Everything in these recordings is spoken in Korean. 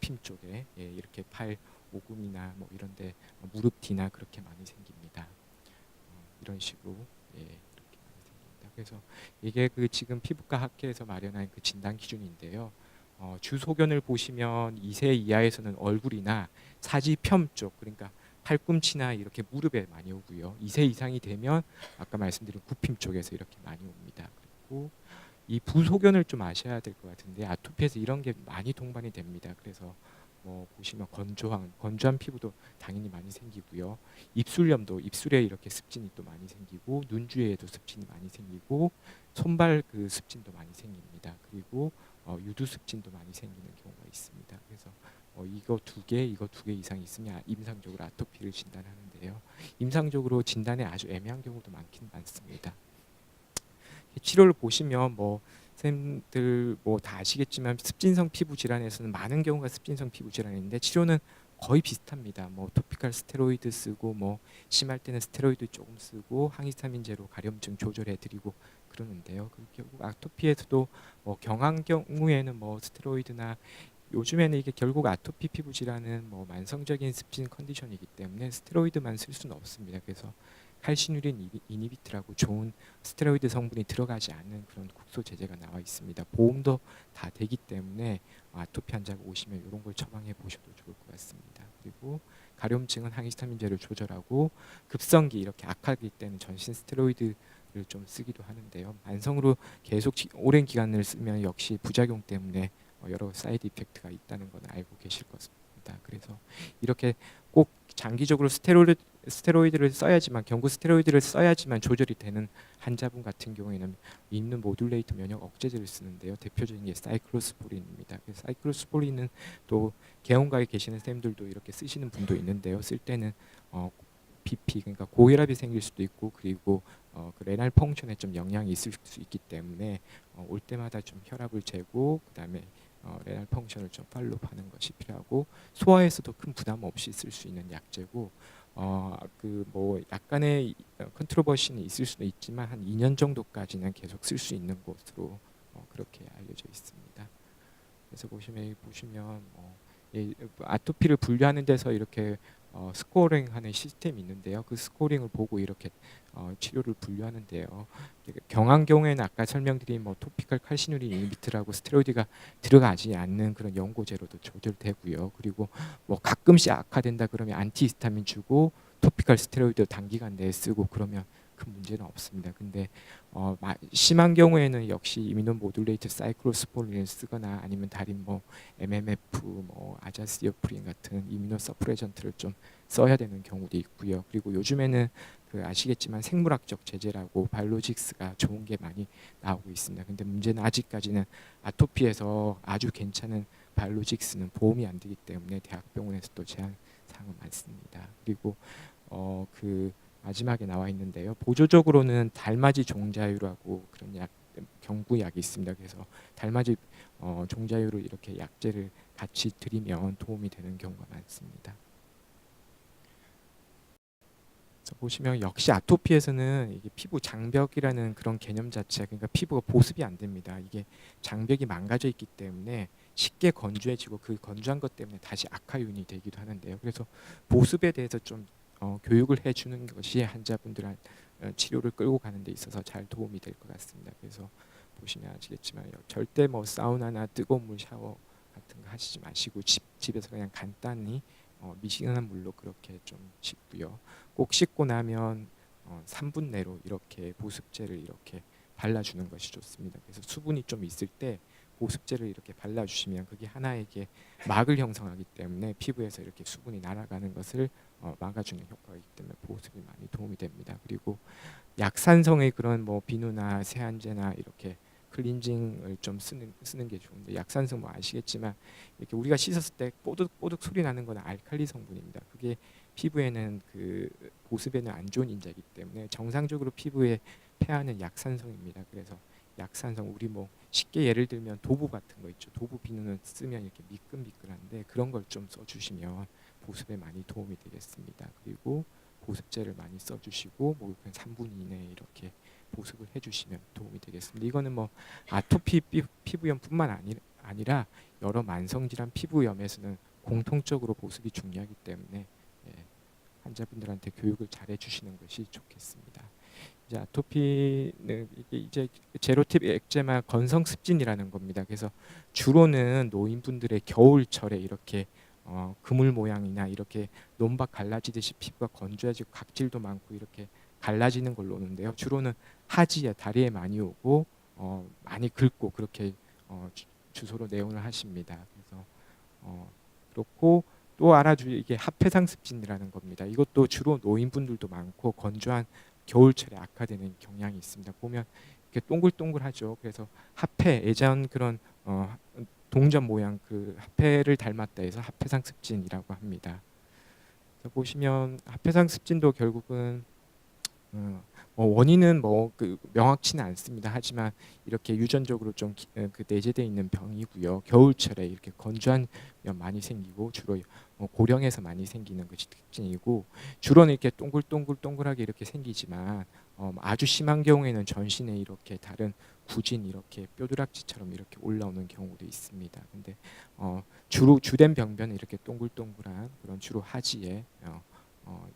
굽힘 쪽에 이렇게 팔 오금이나 뭐 이런데 무릎 뒤나 그렇게 많이 생깁니다. 이런 식으로 이렇게 많이 생깁니다. 그래서 이게 그 지금 피부과 학회에서 마련한 그 진단 기준인데요. 주소견을 보시면 2세 이하에서는 얼굴이나 사지편 쪽, 그러니까 팔꿈치나 이렇게 무릎에 많이 오고요. 2세 이상이 되면 아까 말씀드린 굽힘 쪽에서 이렇게 많이 옵니다. 그리고 이 부소견을 좀 아셔야 될 것 같은데 아토피에서 이런 게 많이 동반이 됩니다. 그래서 뭐 보시면 건조한 피부도 당연히 많이 생기고요. 입술염도 입술에 이렇게 습진이 또 많이 생기고 눈 주위에도 습진이 많이 생기고 손발 그 습진도 많이 생깁니다. 그리고 유두 습진도 많이 생기는 경우가 있습니다. 그래서 이거 두 개 이상 있으면 임상적으로 아토피를 진단하는데요. 임상적으로 진단에 아주 애매한 경우도 많긴 많습니다. 치료를 보시면 뭐 선생님들 뭐 다 아시겠지만 습진성 피부 질환에서는 많은 경우가 습진성 피부 질환인데 치료는 거의 비슷합니다. 뭐 토피컬 스테로이드 쓰고 뭐 심할 때는 스테로이드 조금 쓰고 항히스타민제로 가려움증 조절해 드리고 그러는데요. 그 결국 아토피에서도 뭐 경한 경우에는 뭐 스테로이드나 요즘에는 이게 결국 아토피 피부 질환은 뭐 만성적인 습진 컨디션이기 때문에 스테로이드만 쓸 수는 없습니다. 그래서 칼시누린 이니비트라고 좋은 스테로이드 성분이 들어가지 않는 그런 국소 제제가 나와 있습니다. 보험도 다 되기 때문에 아토피 환자가 오시면 이런 걸 처방해 보셔도 좋을 것 같습니다. 그리고 가려움증은 항히스타민제를 조절하고 급성기 이렇게 악화될 때는 전신 스테로이드를 좀 쓰기도 하는데요. 만성으로 계속 오랜 기간을 쓰면 역시 부작용 때문에 여러 사이드 이펙트가 있다는 건 알고 계실 것입니다. 그래서 이렇게 꼭 장기적으로 스테로이드를 써야지만 경구 스테로이드를 써야지만 조절이 되는 환자분 같은 경우에는 임무 모듈레이터 면역 억제제를 쓰는데요. 대표적인 게 사이클로스포린입니다. 사이클로스포린은 또 개원가에 계시는 쌤들도 이렇게 쓰시는 분도 있는데요. 쓸 때는 BP 그러니까 고혈압이 생길 수도 있고 그리고 그 레날 펑션에 좀 영향이 있을 수 있기 때문에 올 때마다 좀 혈압을 재고 그다음에 레날 펑션을 좀 팔로우하는 것이 필요하고 소화에서도 큰 부담 없이 쓸 수 있는 약제고 그 뭐 약간의 컨트로버시는 있을 수도 있지만 한 2년 정도까지는 계속 쓸 수 있는 것으로 그렇게 알려져 있습니다. 그래서 보시면 아토피를 분류하는 데서 이렇게 스코어링하는 시스템이 있는데요. 그 스코어링을 보고 이렇게 치료를 분류하는데요. 경한 경우에는 아까 설명드린 뭐 토피컬 칼시누린 이니비트라고 스테로이드가 들어가지 않는 그런 연고제로도 조절되고요. 그리고 뭐 가끔씩 악화된다 그러면 안티히스타민 주고 토피컬 스테로이드 단기간 내에 쓰고 그러면 큰 문제는 없습니다. 근데 심한 경우에는 역시 이뮤노 모듈레이터 사이클로스포린을 쓰거나 아니면 다른 뭐 MMF, 뭐 아자시오프린 같은 이뮤노 서프레전트를 좀 써야 되는 경우도 있고요. 그리고 요즘에는 그 아시겠지만 생물학적 제제라고 바이오로직스가 좋은 게 많이 나오고 있습니다. 근데 문제는 아직까지는 아토피에서 아주 괜찮은 바이오로직스는 보험이 안 되기 때문에 대학병원에서도 제한 사항은 많습니다. 그리고 그 마지막에 나와 있는데요. 보조적으로는 달맞이 종자유라고 그런 경구약이 있습니다. 그래서 달맞이 종자유로 이렇게 약제를 같이 드리면 도움이 되는 경우가 많습니다. 그래서 보시면 역시 아토피에서는 이게 피부 장벽이라는 그런 개념 자체, 그러니까 피부가 보습이 안 됩니다. 이게 장벽이 망가져 있기 때문에 쉽게 건조해지고 그 건조한 것 때문에 다시 악화 요인이 되기도 하는데요. 그래서 보습에 대해서 좀 교육을 해주는 것이 환자분들한 치료를 끌고 가는 데 있어서 잘 도움이 될 것 같습니다. 그래서 보시면 아시겠지만 절대 뭐 사우나나 뜨거운 물 샤워 같은 거 하시지 마시고 집에서 그냥 간단히 미지근한 물로 그렇게 좀 씻고요. 꼭 씻고 나면 3분 내로 이렇게 보습제를 이렇게 발라주는 것이 좋습니다. 그래서 수분이 좀 있을 때 보습제를 이렇게 발라주시면 그게 하나의 막을 형성하기 때문에 피부에서 이렇게 수분이 날아가는 것을 막아주는 효과가 있기 때문에 보습이 많이 도움이 됩니다. 그리고 약산성의 그런 뭐 비누나 세안제나 이렇게 클렌징을 좀 쓰는 게 좋은데 약산성 뭐 아시겠지만 이렇게 우리가 씻었을 때 뽀득뽀득 소리 나는 건 알칼리 성분입니다. 그게 피부에는 그 보습에는 안 좋은 인자이기 때문에 정상적으로 피부에 폐하는 약산성입니다. 그래서 약산성 우리 뭐 쉽게 예를 들면 도부 같은 거 있죠. 도부 비누는 쓰면 이렇게 미끈미끈한데 그런 걸 좀 써주시면 보습에 많이 도움이 되겠습니다. 그리고 보습제를 많이 써주시고 뭐 3분 이내에 이렇게 보습을 해주시면 도움이 되겠습니다. 이거는 뭐 아토피 피부염뿐만 아니라 여러 만성질환 피부염에서는 공통적으로 보습이 중요하기 때문에 환자분들한테 교육을 잘 해주시는 것이 좋겠습니다. 이제 아토피는 이게 이제 제로팁 액제마 건성 습진이라는 겁니다. 그래서 주로는 노인분들의 겨울철에 이렇게 그물 모양이나 이렇게 논밭 갈라지듯이 피부가 건조해지고 각질도 많고 이렇게 갈라지는 걸로 오는데요. 주로는 하지에 다리에 많이 오고 많이 긁고 그렇게 주소로 내원을 하십니다. 그래서 그렇고 또 이게 합해상 습진이라는 겁니다. 이것도 주로 노인분들도 많고 건조한 겨울철에 악화되는 경향이 있습니다. 보면 이렇게 동글동글하죠. 그래서 합해 예전 그런 동전 모양 그 합해를 닮았다 해서 합해상 습진이라고 합니다. 그래서 보시면 합해상 습진도 결국은 원인은 그 명확치는 않습니다. 하지만 이렇게 유전적으로 좀 그 내재되어 있는 병이고요. 겨울철에 이렇게 건조한 면 많이 생기고 주로 고령에서 많이 생기는 것이 특징이고 주로는 이렇게 동글동글동글하게 이렇게 생기지만 아주 심한 경우에는 전신에 이렇게 다른 구진 이렇게 뼈두락지처럼 이렇게 올라오는 경우도 있습니다. 근데 주로 주된 병변은 이렇게 동글동글한 그런 주로 하지에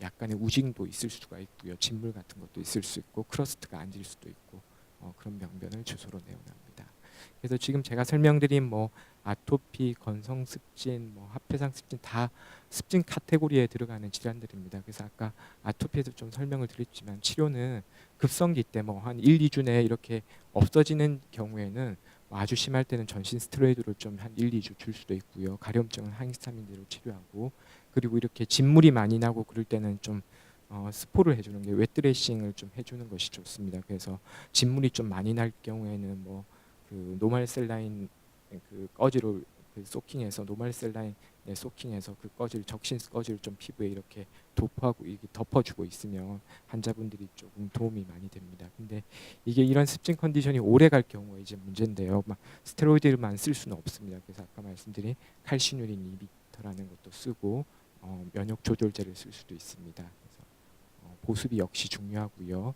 약간의 우징도 있을 수가 있고요. 진물 같은 것도 있을 수 있고 크러스트가 앉을 수도 있고 그런 병변을 주소로 내원합니다. 그래서 지금 제가 설명드린 아토피, 건성 습진, 합해상 습진 다 습진 카테고리에 들어가는 질환들입니다. 그래서 아까 아토피에서 좀 설명을 드렸지만 치료는 급성기 때 한 1, 2주 내에 이렇게 없어지는 경우에는 아주 심할 때는 전신 스테로이드를 좀 한 1, 2주 줄 수도 있고요. 가려움증은 항히스타민제로 치료하고 그리고 이렇게 진물이 많이 나고 그럴 때는 좀 스포를 해주는 게 웨트드레싱을 좀 해주는 것이 좋습니다. 그래서 진물이 좀 많이 날 경우에는 그 노말셀라인 그 꺼지를 그 소킹해서 노말셀라인에 소킹해서 그 꺼지를 적신 꺼지를 좀 피부에 이렇게 도포하고 이게 덮어주고 있으면 환자분들이 조금 도움이 많이 됩니다. 근데 이게 이런 습진 컨디션이 오래 갈 경우에 이제 문제인데요. 막 스테로이드만 쓸 수는 없습니다. 그래서 아까 말씀드린 칼시누린 이비터라는 것도 쓰고 면역 조절제를 쓸 수도 있습니다. 그래서 보습이 역시 중요하고요.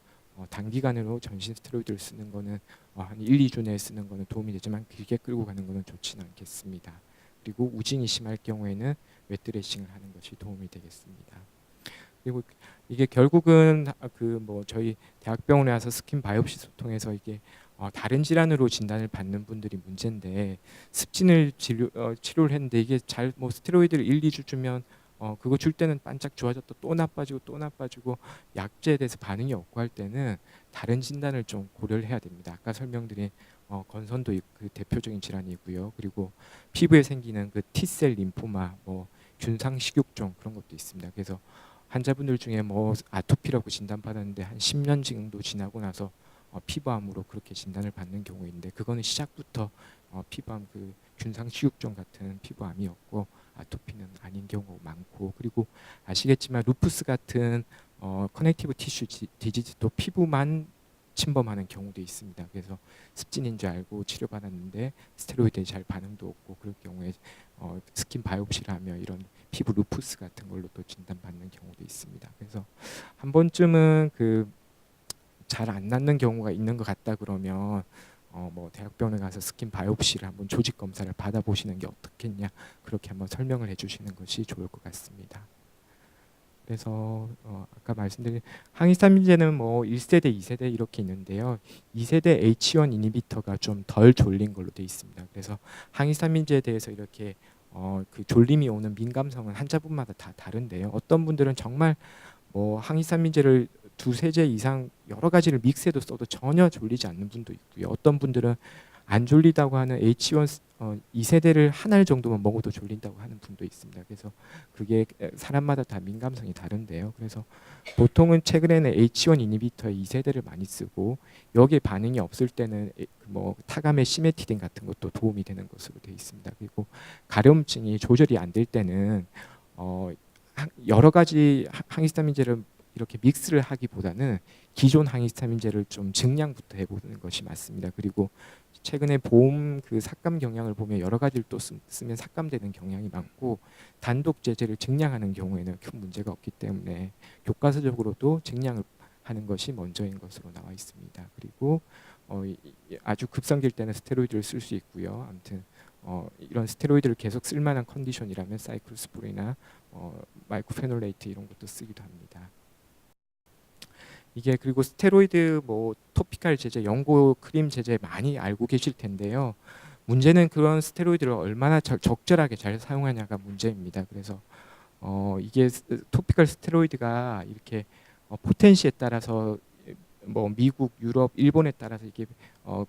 단기간으로 전신 스테로이드를 쓰는 거는 한 1, 2주 내에 쓰는 거는 도움이 되지만 길게 끌고 가는 거는 좋지는 않겠습니다. 그리고 우징이 심할 경우에는 웨트드레싱을 하는 것이 도움이 되겠습니다. 그리고 이게 결국은 저희 대학병원에 와서 스킨 바이옵시 소통해서 이게 다른 질환으로 진단을 받는 분들이 문제인데 습진을 치료를 했는데 이게 잘 스테로이드를 1, 2주 주면 그거 줄 때는 반짝 좋아졌다 또 나빠지고 약제에 대해서 반응이 없고 할 때는 다른 진단을 좀 고려를 해야 됩니다. 아까 설명드린 건선도 그 대표적인 질환이고요. 그리고 피부에 생기는 그 T셀 림포마, 균상 식육종 그런 것도 있습니다. 그래서 환자분들 중에 아토피라고 진단받았는데 한 10년 정도 지나고 나서 피부암으로 그렇게 진단을 받는 경우인데 그거는 시작부터 피부암 그 균상 식육종 같은 피부암이었고 아토피는 아닌 경우가 많고 그리고 아시겠지만 루푸스 같은 커넥티브 티슈 디지즈도 피부만 침범하는 경우도 있습니다. 그래서 습진인 줄 알고 치료받았는데 스테로이드에 잘 반응도 없고 그럴 경우에 스킨 바이옵시를 하며 이런 피부 루푸스 같은 걸로 또 진단받는 경우도 있습니다. 그래서 한 번쯤은 잘 안 낫는 경우가 있는 것 같다 그러면 대학병원에 가서 스킨 바이옵시를 한번 조직 검사를 받아보시는 게 어떻겠냐 그렇게 한번 설명을 해주시는 것이 좋을 것 같습니다. 그래서 아까 말씀드린 항히스타민제는 1세대, 2세대 이렇게 있는데요. 2세대 H1 이니비터가 좀 덜 졸린 걸로 되어 있습니다. 그래서 항히스타민제에 대해서 이렇게 그 졸림이 오는 민감성은 환자분마다 다 다른데요. 어떤 분들은 정말 항히스타민제를 2세제 이상 여러 가지를 믹스해도 써도 전혀 졸리지 않는 분도 있고요. 어떤 분들은 안 졸리다고 하는 H1 2세대를 한 알 정도만 먹어도 졸린다고 하는 분도 있습니다. 그래서 그게 사람마다 다 민감성이 다른데요. 그래서 보통은 최근에는 H1 이니비터의 2세대를 많이 쓰고 여기에 반응이 없을 때는 타감의 시메티딘 같은 것도 도움이 되는 것으로 되어 있습니다. 그리고 가려움증이 조절이 안 될 때는 여러 가지 항히스타민제를 이렇게 믹스를 하기보다는 기존 항히스타민제를 좀 증량부터 해보는 것이 맞습니다. 그리고 최근에 보험 그 삭감 경향을 보면 여러 가지를 또 쓰면 삭감되는 경향이 많고 단독 제제를 증량하는 경우에는 큰 문제가 없기 때문에 교과서적으로도 증량을 하는 것이 먼저인 것으로 나와 있습니다. 그리고 아주 급성기일 때는 스테로이드를 쓸 수 있고요. 아무튼 이런 스테로이드를 계속 쓸만한 컨디션이라면 사이클로스포린이나 마이크로페놀레이트 이런 것도 쓰기도 합니다. 이게 그리고 스테로이드 뭐 토피칼 제제, 연고 크림 제제 많이 알고 계실 텐데요. 문제는 그런 스테로이드를 얼마나 적절하게 잘 사용하냐가 문제입니다. 그래서 이게 토피컬 스테로이드가 이렇게 포텐시에 따라서 뭐 미국, 유럽, 일본에 따라서 이게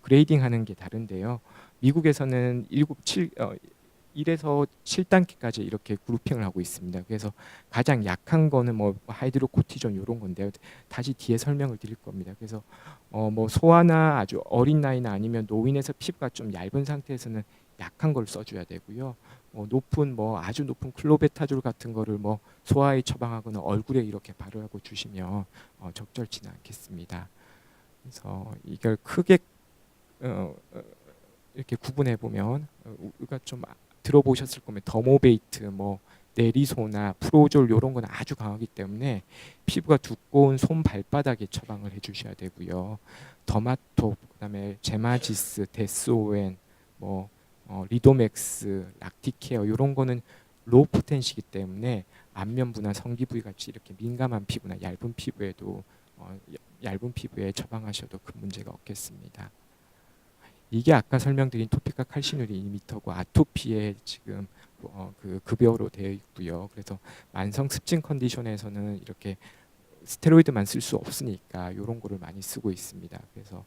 그레이딩하는 게 다른데요. 미국에서는 1에서 7단계까지 이렇게 그룹핑을 하고 있습니다. 그래서 가장 약한 거는 뭐 하이드로코티존 이런 건데요. 다시 뒤에 설명을 드릴 겁니다. 그래서 뭐 소아나 아주 어린 나이나 아니면 노인에서 피부가 좀 얇은 상태에서는 약한 걸 써줘야 되고요. 높은 뭐 아주 높은 클로베타졸 같은 거를 뭐 소아에 처방하거나 얼굴에 이렇게 바르고 주시면 적절치는 않겠습니다. 그래서 이걸 크게 이렇게 구분해 보면 우리가 좀 들어보셨을 거면 더모베이트, 뭐 네리소나 프로졸 이런 건 아주 강하기 때문에 피부가 두꺼운 손 발바닥에 처방을 해주셔야 되고요. 더마톱, 그다음에 제마지스, 데스오엔, 뭐 리도맥스, 락티케어 이런 거는 로우 포텐시기 때문에 안면부나 성기 부위 같이 이렇게 민감한 피부나 얇은 피부에도 얇은 피부에 처방하셔도 큰 문제가 없겠습니다. 이게 아까 설명드린 토피컬 칼시누린 이니비터고 아토피에 지금 그 급여로 되어 있고요. 그래서 만성 습진 컨디션에서는 이렇게 스테로이드만 쓸 수 없으니까 이런 거를 많이 쓰고 있습니다. 그래서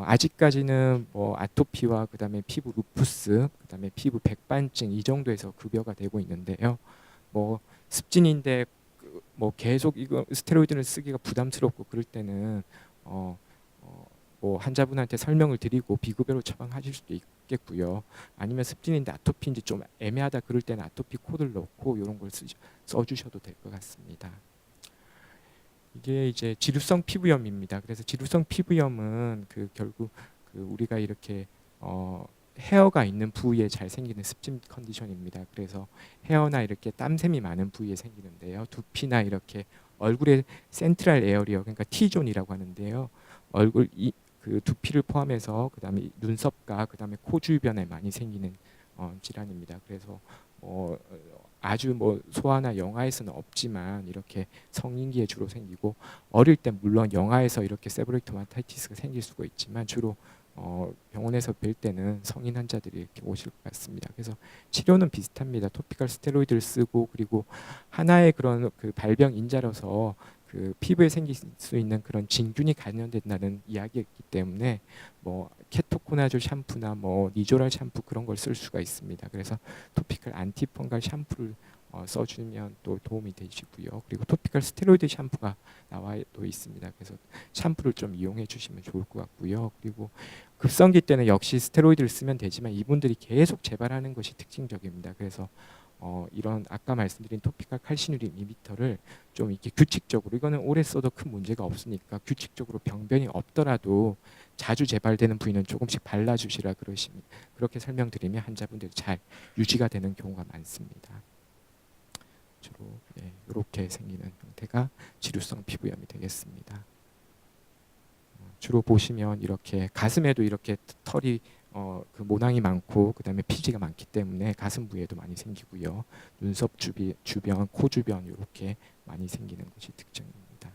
아직까지는 뭐 아토피와 그다음에 피부 루푸스, 그다음에 피부 백반증 이 정도에서 급여가 되고 있는데요. 뭐 습진인데 뭐 계속 이거 스테로이드를 쓰기가 부담스럽고 그럴 때는 뭐 환자분한테 설명을 드리고 비급여로 처방하실 수도 있겠고요. 아니면 습진인데 아토피인지 좀 애매하다 그럴 때는 아토피 코드를 넣고 이런 걸 써주셔도 될 것 같습니다. 이게 이제 지루성 피부염입니다. 그래서 지루성 피부염은 결국 우리가 이렇게 헤어가 있는 부위에 잘 생기는 습진 컨디션입니다. 그래서 헤어나 이렇게 땀샘이 많은 부위에 생기는데요. 두피나 이렇게 얼굴의 센트럴 에어리어, 그러니까 T존이라고 하는데요. 얼굴 그 두피를 포함해서 그다음에 눈썹과 그다음에 코 주변에 많이 생기는 질환입니다. 그래서 아주 뭐 소아나 영아에서는 없지만 이렇게 성인기에 주로 생기고 어릴 때 물론 영아에서 이렇게 세보레이크 더마타이티스가 생길 수가 있지만 주로 병원에서 뵐 때는 성인 환자들이 이렇게 오실 것 같습니다. 그래서 치료는 비슷합니다. 토피컬 스테로이드를 쓰고 그리고 하나의 그런 그 발병 인자로서 그 피부에 생길 수 있는 그런 진균이 감염된다는 이야기였기 때문에 뭐 케토코나졸 샴푸나 뭐 니조랄 샴푸 그런 걸 쓸 수가 있습니다. 그래서 토피컬 안티펑갈 샴푸를 써주면 또 도움이 되시고요. 그리고 토피컬 스테로이드 샴푸가 나와 또 있습니다. 그래서 샴푸를 좀 이용해 주시면 좋을 것 같고요. 그리고 급성기 때는 역시 스테로이드를 쓰면 되지만 이분들이 계속 재발하는 것이 특징적입니다. 그래서 이런 아까 말씀드린 토피컬 칼시누린 이니비터를 좀 이렇게 규칙적으로, 이거는 오래 써도 큰 문제가 없으니까 규칙적으로 병변이 없더라도 자주 재발되는 부위는 조금씩 발라주시라 그렇게 설명드리면 환자분들이 잘 유지가 되는 경우가 많습니다. 주로 이렇게 생기는 형태가 지루성 피부염이 되겠습니다. 주로 보시면 이렇게 가슴에도 이렇게 털이 그 모낭이 많고 그다음에 피지가 많기 때문에 가슴 부위에도 많이 생기고요. 눈썹 주변, 코 주변 이렇게 많이 생기는 것이 특징입니다.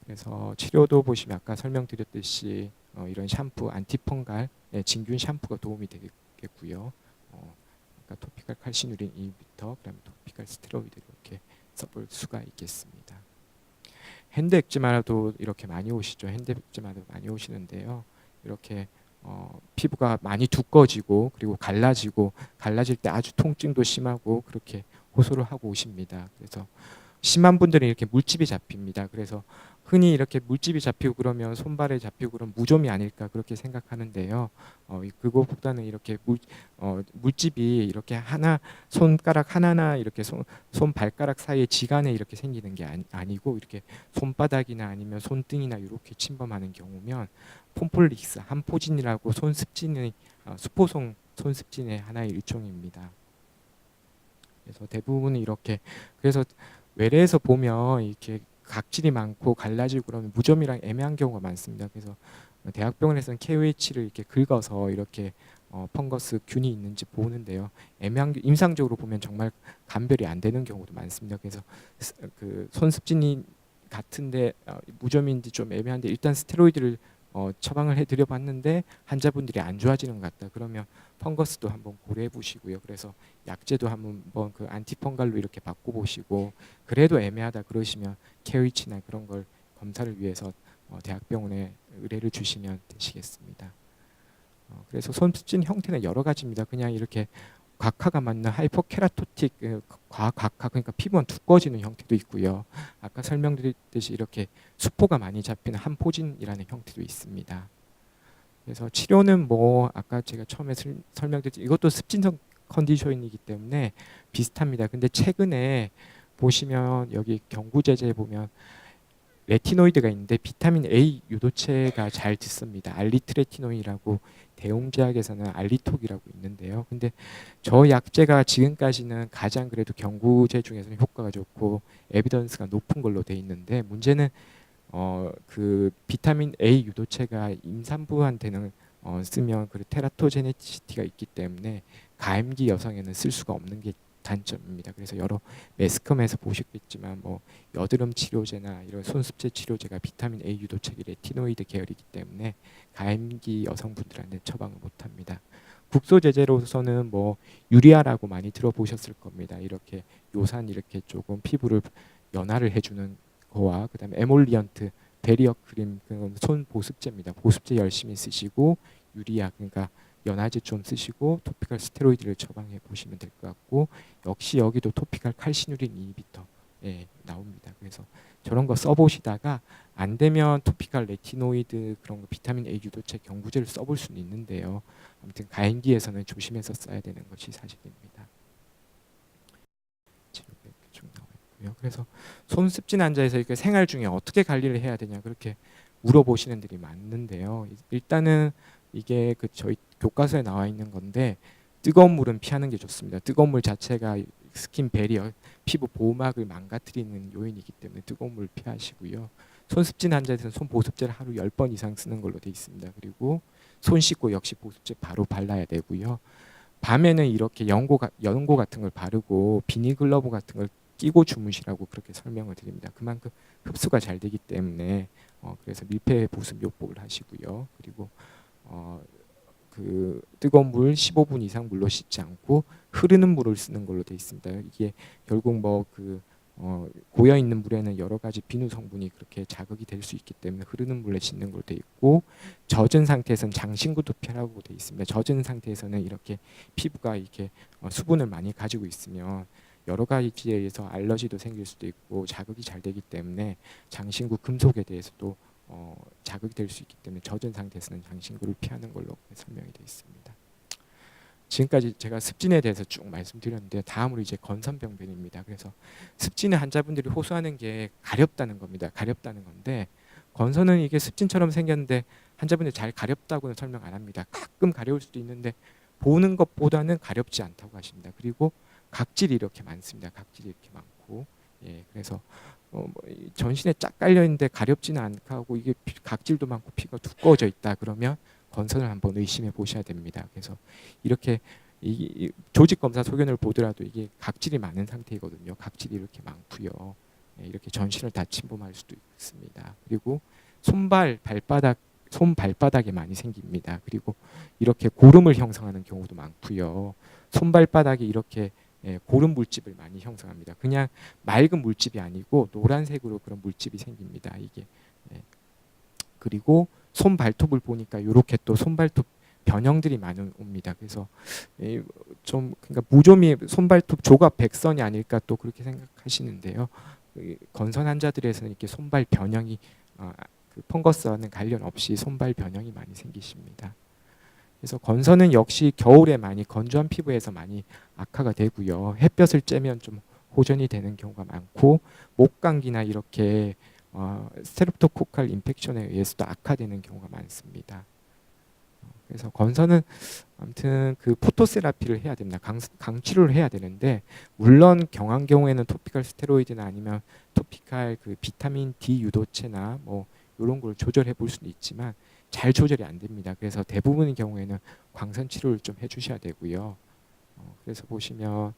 그래서 치료도 보시면 아까 설명드렸듯이 이런 샴푸, 안티펑갈, 진균 샴푸가 도움이 되겠고요. 그러니까 토피컬 칼시누린 이니비터, 그다음에 토피컬 스테로이드 이렇게 써볼 수가 있겠습니다. 핸드 엑지마도 이렇게 많이 오시죠. 핸드 엑지마도 많이 오시는데요. 이렇게 피부가 많이 두꺼워지고 그리고 갈라질 때 아주 통증도 심하고 그렇게 호소를 하고 오십니다. 그래서 심한 분들은 이렇게 물집이 잡힙니다. 그래서 흔히 이렇게 물집이 잡히고 그러면 손발에 잡히고 그러면 무좀이 아닐까 그렇게 생각하는데요. 그거보다는 이렇게 물집이 이렇게 손가락 하나나 이렇게 손 발가락 사이에 지간에 이렇게 생기는 게 아니고 이렇게 손바닥이나 아니면 손등이나 이렇게 침범하는 경우면 폼폴릭스, 함포진이라고 손습진의 수포성 손습진의 하나의 일종입니다. 그래서 대부분 이렇게, 그래서 외래에서 보면 이렇게 각질이 많고 갈라지고 그러면 무좀이랑 애매한 경우가 많습니다. 그래서 대학병원에서는 KOH를 이렇게 긁어서 이렇게 펑거스 균이 있는지 보는데요. 애매한 임상적으로 보면 정말 감별이 안 되는 경우도 많습니다. 그래서 그 손습진이 같은데 무좀인지 좀 애매한데 일단 스테로이드를 처방을 해드려 봤는데 환자분들이 안 좋아지는 것 같다. 그러면 펑거스도 한번 고려해 보시고요. 그래서 약제도 한번 그 안티펑갈로 이렇게 바꿔 보시고 그래도 애매하다 그러시면 케어이치나 그런 걸 검사를 위해서 대학병원에 의뢰를 주시면 되시겠습니다. 그래서 손습진 형태는 여러 가지입니다. 그냥 이렇게 각하가 맞는 하이퍼케라토틱 과각하 그러니까 피부가 두꺼워지는 형태도 있고요. 아까 설명드렸듯이 이렇게 수포가 많이 잡히는 한포진이라는 형태도 있습니다. 그래서 치료는 뭐 아까 제가 처음에 설명드렸지 이것도 습진성 컨디션이기 때문에 비슷합니다. 근데 최근에 보시면 여기 경구제제에 보면 레티노이드가 있는데 비타민 A 유도체가 잘 듣습니다. 알리트레티노이라고 대웅제약에서는 알리톡이라고 있는데요. 근데 저 약제가 지금까지는 가장 그래도 경구제 중에서는 효과가 좋고 에비던스가 높은 걸로 돼 있는데 문제는 그 비타민 A 유도체가 임산부한테는 쓰면 그 테라토제네시티가 있기 때문에 가임기 여성에는 쓸 수가 없는 게 단점입니다. 그래서 여러 매스컴에서 보셨겠지만 뭐 여드름 치료제나 이런 손습제 치료제가 비타민 A 유도체기 레티노이드 계열이기 때문에 가임기 여성분들한테 처방을 못합니다. 국소 제제로서는 뭐 유리아라고 많이 들어보셨을 겁니다. 이렇게 요산 이렇게 조금 피부를 연화를 해주는 거와 그다음에 에몰리언트 베리어 크림 그건 손 보습제입니다. 보습제 열심히 쓰시고 유리아 그러니까 연화제 좀 쓰시고 토피컬 스테로이드를 처방해 보시면 될 것 같고 역시 여기도 토피컬 칼시누린 이니비터 나옵니다. 그래서 저런 거 써보시다가 안 되면 토피컬 레티노이드 그런 거 비타민 A 유도체 경구제를 써볼 수는 있는데요. 아무튼 가임기에서는 조심해서 써야 되는 것이 사실입니다. 쭉 나와 있고요. 그래서 손습진 환자에서 이렇게 생활 중에 어떻게 관리를 해야 되냐 그렇게 물어보시는 분들이 많은데요. 일단은 이게 그 저희 교과서에 나와 있는 건데 뜨거운 물은 피하는 게 좋습니다. 뜨거운 물 자체가 스킨 베리어, 피부 보호막을 망가뜨리는 요인이기 때문에 뜨거운 물 피하시고요. 손습진 환자에서는 손 보습제를 하루 10번 이상 쓰는 걸로 되어 있습니다. 그리고 손 씻고 역시 보습제 바로 발라야 되고요. 밤에는 이렇게 연고 같은 걸 바르고 비니글러브 같은 걸 끼고 주무시라고 그렇게 설명을 드립니다. 그만큼 흡수가 잘 되기 때문에 그래서 밀폐 보습 요법을 하시고요. 그리고 그 뜨거운 물 15분 이상 물로 씻지 않고 흐르는 물을 쓰는 걸로 되어 있습니다. 이게 결국 뭐 그 고여 있는 물에는 여러 가지 비누 성분이 그렇게 자극이 될 수 있기 때문에 흐르는 물에 씻는 걸로 되어 있고 젖은 상태에서는 장신구도 피하라고 되어 있습니다. 젖은 상태에서는 이렇게 피부가 이렇게 수분을 많이 가지고 있으면 여러 가지에 의해서 알러지도 생길 수도 있고 자극이 잘 되기 때문에 장신구 금속에 대해서도 자극이 될 수 있기 때문에 젖은 상태에서는 장신구를 피하는 걸로 설명이 되어 있습니다. 지금까지 제가 습진에 대해서 쭉 말씀드렸는데 다음으로 이제 건선병변입니다. 그래서 습진의 환자분들이 호소하는 게 가렵다는 겁니다. 가렵다는 건데 건선은 이게 습진처럼 생겼는데 환자분들이 잘 가렵다고는 설명 안 합니다. 가끔 가려울 수도 있는데 보는 것보다는 가렵지 않다고 하십니다. 그리고 각질이 이렇게 많습니다. 각질이 이렇게 많고 그래서 전신에 쫙 깔려 있는데 가렵지는 않고 이게 각질도 많고 피가 두꺼워져 있다 그러면 건선을 한번 의심해 보셔야 됩니다. 그래서 이렇게 이 조직 검사 소견을 보더라도 이게 각질이 많은 상태이거든요. 각질이 이렇게 많고요. 이렇게 전신을 다 침범할 수도 있습니다. 그리고 손 발바닥에 많이 생깁니다. 그리고 이렇게 고름을 형성하는 경우도 많고요. 손발바닥이 이렇게 고름 물집을 많이 형성합니다. 그냥 맑은 물집이 아니고 노란색으로 그런 물집이 생깁니다. 이게 그리고 손 발톱을 보니까 이렇게 또 손발톱 변형들이 많이 옵니다. 그래서 좀 그러니까 무좀이 손발톱 조각 백선이 아닐까 또 그렇게 생각하시는데요. 건선 환자들에서는 이렇게 손발 변형이 그 펑거스와는 관련 없이 손발 변형이 많이 생기십니다. 그래서 건선은 역시 겨울에 많이 건조한 피부에서 많이 악화가 되고요. 햇볕을 쬐면 좀 호전이 되는 경우가 많고 목감기나 이렇게 스테롭토코칼 인펙션에 의해서도 악화되는 경우가 많습니다. 그래서 건선은 아무튼 그 포토세라피를 해야 됩니다. 강치료를 해야 되는데 물론 경한 경우에는 토피컬 스테로이드나 아니면 토피컬 그 비타민 D 유도체나 뭐 이런 걸 조절해 볼 수는 있지만 잘 조절이 안 됩니다. 그래서 대부분의 경우에는 광선 치료를 좀 해주셔야 되고요. 그래서 보시면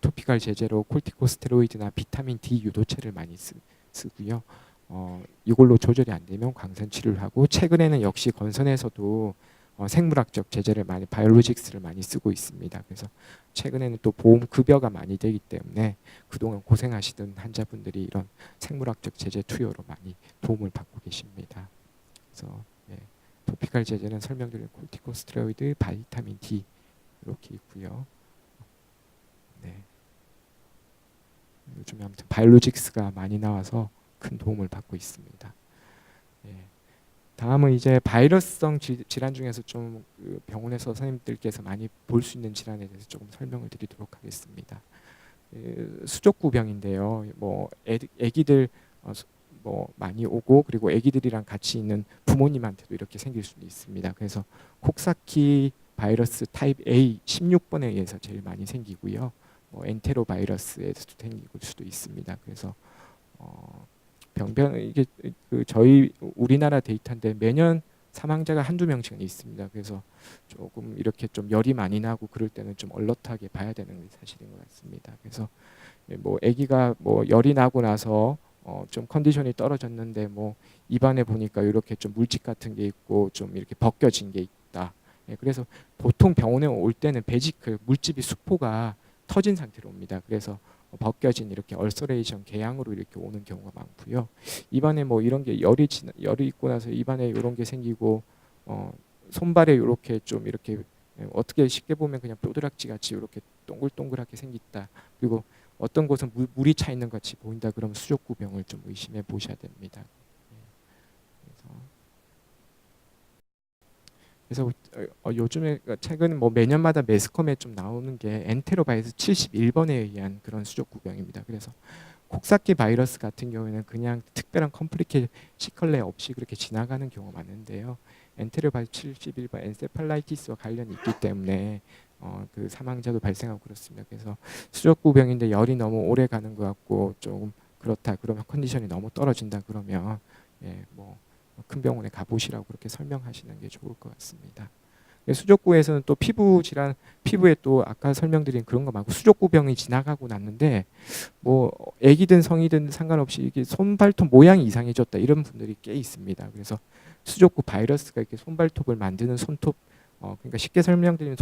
토피컬 제제로 콜티코스테로이드나 비타민 D 유도체를 많이 쓰고요. 이걸로 조절이 안 되면 광선 치료를 하고, 최근에는 역시 건선에서도 생물학적 제재를 많이, 바이올로직스를 많이 쓰고 있습니다. 그래서 최근에는 또 보험 급여가 많이 되기 때문에 그동안 고생하시던 환자분들이 이런 생물학적 제재 투여로 많이 도움을 받고 계십니다. 그래서 토피컬 제재는 설명드린 콜티코스테로이드, 바이타민 D 이렇게 있고요. 네. 요즘에 아무튼 바이올로직스가 많이 나와서 큰 도움을 받고 있습니다. 다음은 이제 바이러스성 질환 중에서 좀 병원에서 선생님들께서 많이 볼 수 있는 질환에 대해서 조금 설명을 드리도록 하겠습니다. 수족구병인데요. 뭐 애기들 뭐 많이 오고, 그리고 애기들이랑 같이 있는 부모님한테도 이렇게 생길 수도 있습니다. 그래서 콕사키 바이러스 타입 A 16번에 의해서 제일 많이 생기고요. 뭐 엔테로 바이러스에서도 생길 수도 있습니다. 그래서 병변 이게 저희 우리나라 데이터인데 매년 사망자가 한두 명씩은 있습니다. 그래서 조금 이렇게 좀 열이 많이 나고 그럴 때는 좀 얼럿하게 봐야 되는 게 사실인 것 같습니다. 그래서 뭐 아기가 뭐 열이 나고 나서 좀 컨디션이 떨어졌는데 뭐 입안에 보니까 이렇게 좀 물집 같은 게 있고 좀 이렇게 벗겨진 게 있다. 그래서 보통 병원에 올 때는 베지클 물집이 수포가 터진 상태로 옵니다. 그래서 벗겨진 이렇게 얼서레이션 궤양으로 이렇게 오는 경우가 많고요. 입안에 뭐 이런 게 열이 있고 나서 입안에 이런 게 생기고 손발에 이렇게 좀 이렇게 어떻게 쉽게 보면 그냥 뼈드락지 같이 이렇게 동글동글하게 생겼다. 그리고 어떤 곳은 물이 차 있는 것 같이 보인다. 그러면 수족구병을 좀 의심해 보셔야 됩니다. 그래서 요즘에 최근 뭐 매년마다 매스컴에 좀 나오는 게 엔테로바이러스 71번에 의한 그런 수족구병입니다. 그래서 콕사키 바이러스 같은 경우에는 그냥 특별한 컴플리케이션 시컬레 없이 그렇게 지나가는 경우가 많은데요. 엔테로바이러스 71번 엔세팔라이티스와 관련이 있기 때문에 그 사망자도 발생하고 그렇습니다. 그래서 수족구병인데 열이 너무 오래 가는 것 같고 조금 그렇다. 그러면 컨디션이 너무 떨어진다. 그러면 뭐 큰 병원에 가보시라고 그렇게 설명하시는 게 좋을 것 같습니다. 수족구에서는 또 피부 질환, 피부에 또 아까 설명드린 그런 거 말고 수족구병이 지나가고 났는데 뭐 애기든 성이든 상관없이 이게 손발톱 모양이 이상해졌다 이런 분들이 꽤 있습니다. 그래서 수족구 바이러스가 이렇게 손발톱을 만드는 손톱, 그러니까 쉽게 설명드리면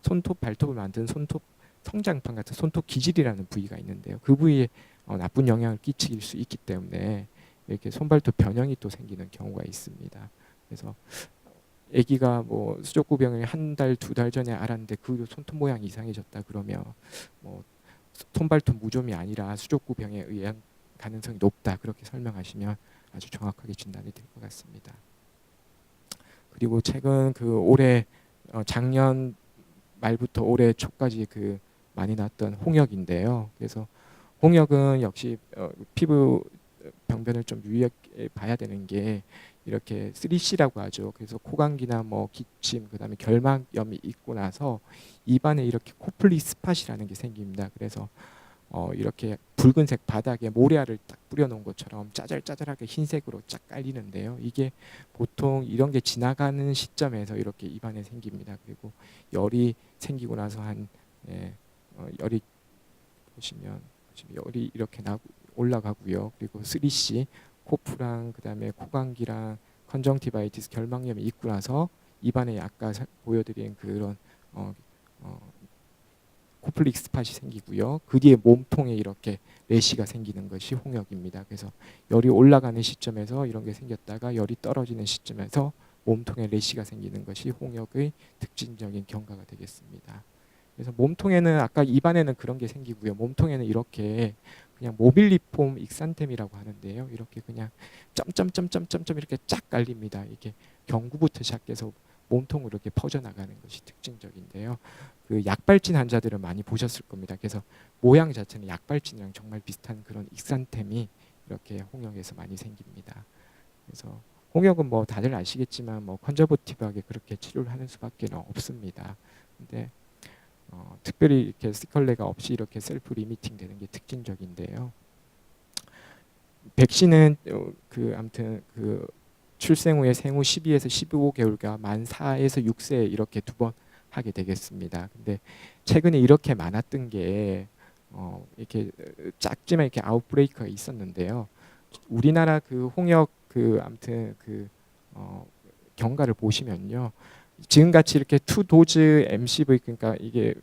손톱 발톱을 만드는 손톱 성장판 같은 손톱 기질이라는 부위가 있는데요. 그 부위에 나쁜 영향을 끼칠 수 있기 때문에 이렇게 손발톱 변형이 또 생기는 경우가 있습니다. 그래서 아기가 뭐 수족구병을 한 달, 두 달 전에 알았는데 그 손톱 모양이 이상해졌다 그러면 뭐 손발톱 무좀이 아니라 수족구병에 의한 가능성이 높다. 그렇게 설명하시면 아주 정확하게 진단이 될 것 같습니다. 그리고 최근 그 올해 작년 말부터 올해 초까지 그 많이 났던 홍역인데요. 그래서 홍역은 역시 피부 병변을 좀 유의하게 봐야 되는 게 이렇게 3C라고 하죠. 그래서 코감기나 뭐 기침, 그다음에 결막염이 있고 나서 입안에 이렇게 코플리 스팟이라는 게 생깁니다. 그래서 이렇게 붉은색 바닥에 모래알을 딱 뿌려놓은 것처럼 짜잘짜잘하게 흰색으로 쫙 깔리는데요. 이게 보통 이런 게 지나가는 시점에서 이렇게 입안에 생깁니다. 그리고 열이 생기고 나서 열이 보시면 열이 이렇게 올라가고요. 그리고 3C 코프랑 그다음에 코감기랑 컨정티바이티스 결막염이 있고 나서 입안에 아까 보여드린 그런 코플릭 스팟이 생기고요. 그 뒤에 몸통에 이렇게 레시가 생기는 것이 홍역입니다. 그래서 열이 올라가는 시점에서 이런 게 생겼다가 열이 떨어지는 시점에서 몸통에 레시가 생기는 것이 홍역의 특징적인 경과가 되겠습니다. 그래서 몸통에는 아까 입안에는 그런 게 생기고요. 몸통에는 이렇게 그냥 모빌리폼 익산템이라고 하는데요. 이렇게 그냥 점점점점점점 이렇게 쫙 깔립니다. 이게 경구부터 시작해서 몸통으로 이렇게 퍼져나가는 것이 특징적인데요. 그 약발진 환자들은 많이 보셨을 겁니다. 그래서 모양 자체는 약발진이랑 정말 비슷한 그런 익산템이 이렇게 홍역에서 많이 생깁니다. 그래서 홍역은 뭐 다들 아시겠지만 뭐 컨저버티브하게 그렇게 치료를 하는 수밖에 없습니다. 근데 특별히 이렇게 시컬레가 없이 이렇게 셀프 리미팅 되는 게 특징적인데요. 백신은 아무튼 그 출생 후에 생후 12에서 15개월과 만 4에서 6세 이렇게 2번 하게 되겠습니다. 근데 최근에 이렇게 많았던 게 이렇게 작지만 이렇게 아웃브레이크가 있었는데요. 우리나라 그 홍역 그 아무튼 그 경과를 보시면요. 지금같이 이렇게 투 도즈 MCV 그러니까 이게